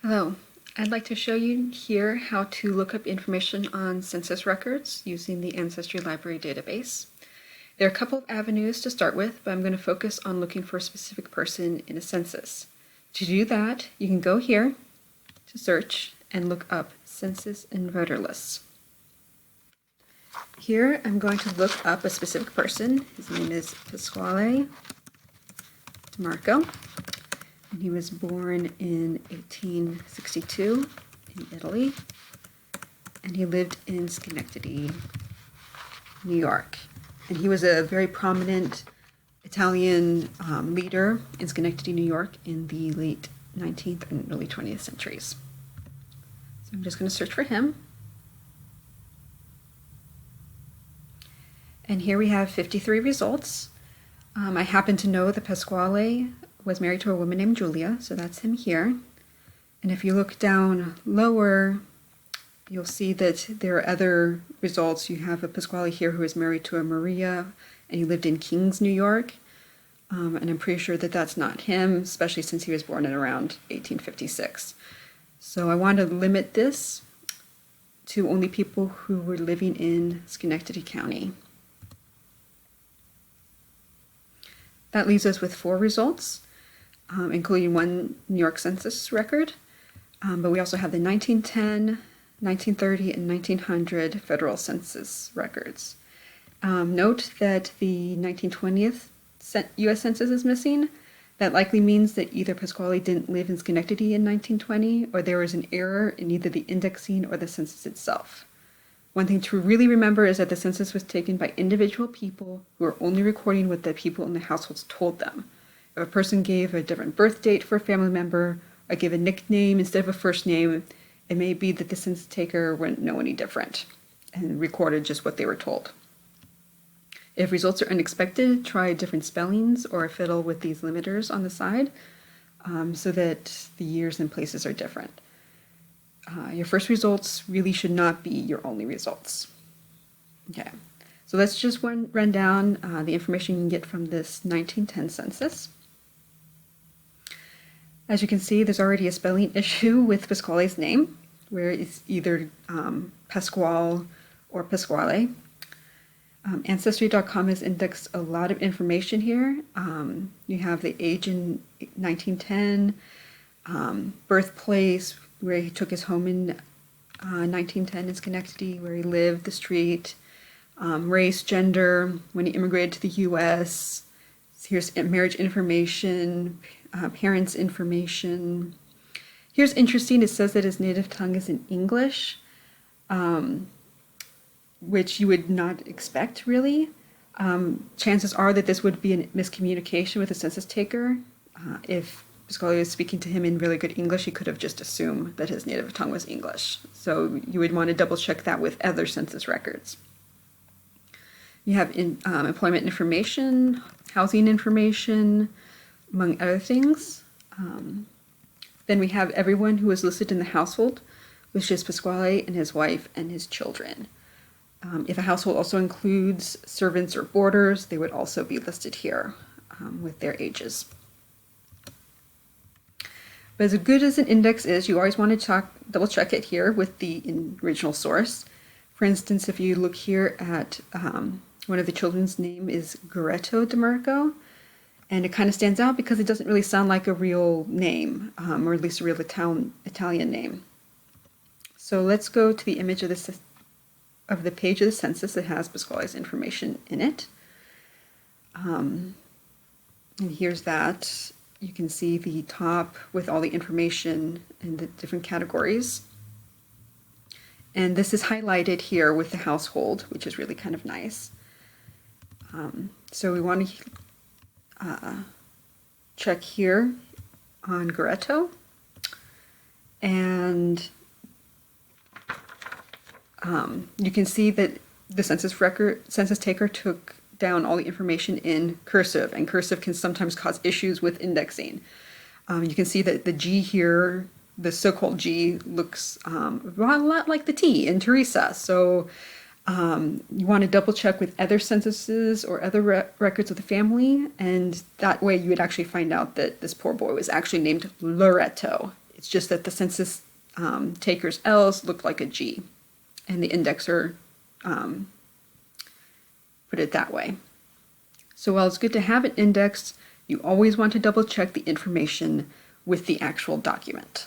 Hello, I'd like to show you here how to look up information on census records using the Ancestry Library database. There are a couple of avenues to start with, but I'm going to focus on looking for a specific person in a census. To do that, you can go here to search and look up census and voter lists. Here I'm going to look up a specific person. His name is Pasquale DeMarco. And he was born in 1862 in Italy, and he lived in Schenectady, New York. And he was a very prominent Italian leader in Schenectady, New York in the late 19th and early 20th centuries. So I'm just going to search for him. And here we have 53 results. I happen to know that Pasquale was married to a woman named Julia, so that's him here. And if you look down lower, you'll see that there are other results. You have a Pasquale here who is married to a Maria, and he lived in Kings, New York. And I'm pretty sure that that's not him, especially since he was born in around 1856. So I want to limit this to only people who were living in Schenectady County. That leaves us with 4 results, including one New York Census record, but we also have the 1910, 1930, and 1900 federal census records. Note that the 1920 U.S. Census is missing. That likely means that either Pasquale didn't live in Schenectady in 1920, or there was an error in either the indexing or the census itself. One thing to really remember is that the census was taken by individual people who are only recording what the people in the households told them. If a person gave a different birth date for a family member or gave a nickname instead of a first name, it may be that the census taker wouldn't know any different and recorded just what they were told. If results are unexpected, try different spellings or fiddle with these limiters on the side so that the years and places are different. Your first results really should not be your only results. Okay, so let's just run down the information you can get from this 1910 census. As you can see, there's already a spelling issue with Pasquale's name, where it's either Pasquale or Pasquale. Ancestry.com has indexed a lot of information here. You have the age in 1910, birthplace, where he took his home in 1910 in Schenectady, where he lived, the street, race, gender, when he immigrated to the U.S. Here's marriage information, parents' information. Here's interesting, it says that his native tongue is in English, which you would not expect, really. Chances are that this would be a miscommunication with the census taker. If Pasquale was speaking to him in really good English, he could have just assumed that his native tongue was English. So you would want to double check that with other census records. You have employment information, housing information, among other things. Then we have everyone who was listed in the household, which is Pasquale and his wife and his children. If a household also includes servants or boarders, they would also be listed here with their ages. But as good as an index is, you always want to double check it here with the original source. For instance, if you look here at one of the children's name is Goretto DeMarco, and it kind of stands out because it doesn't really sound like a real name, or at least a real Italian name. So let's go to the image of the page of the census that has Pasquale's information in it. And here's that. You can see the top with all the information in the different categories. And this is highlighted here with the household, which is really kind of nice. So we want to check here on Goretto. And you can see that the census taker took down all the information in cursive, and cursive can sometimes cause issues with indexing. You can see that the G here, the so-called G, looks a lot like the T in Teresa. So You want to double check with other censuses or other records of the family, and that way you would actually find out that this poor boy was actually named Loretto. It's just that the census taker's L's look like a G, and the indexer put it that way. So while it's good to have it indexed, you always want to double check the information with the actual document.